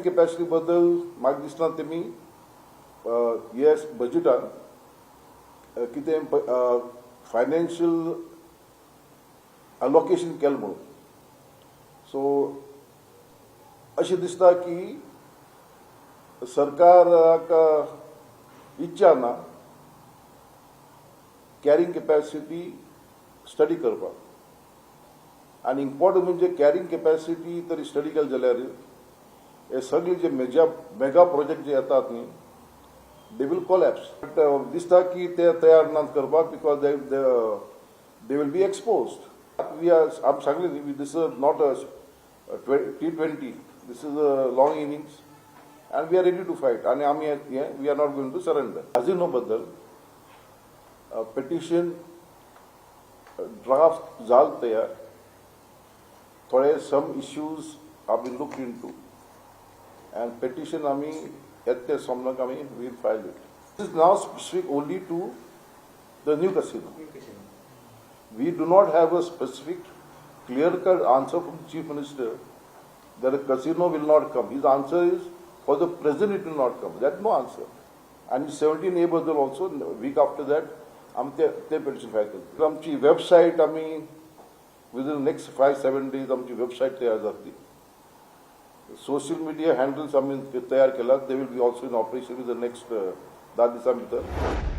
Capacity बद्दल म्हाका दिसना तेमी हे बजेटान कितें फायनान्शियल अलोकेशन केलें म्हणून. सो अशें दिसता की सरकाराक इच्छा ना कॅरिंग कॅपॅसिटी स्टडी करपाक. आनी इम्पॉर्टंट म्हणजे कॅरिंग कॅपॅसिटी तरी स्टडी केलें जाल्यार हे सगळे जे मेगा प्रोजेक्ट जे येतात न्ही दे वील कोलॅप्स. बट दिसता की ते तयार नात करपाक because they will be exposed. We are आम सांगलें न्ही this is not a T20, this is a long innings and we are ready to fight and we are not going to surrender. Casino बद्दल petition draft जाल तयार. थोडे some issues have been looked into and petition आमी येते सोमनाक आमी will file it. This is now specific only to the new casino. We do not have a specific clear-cut answer from the Chief Minister that a casino will not come. His answer is, for the present it will not come. That's no answer. And 17A बद्दल also, week after that, आमचे ते petition file केली. आमची website आम्ही within the next 5-7 days आमची website तयार जातली. Social media handles आम्ही तयार केला. They will be also in operation in the next 10 दिवसां भितर.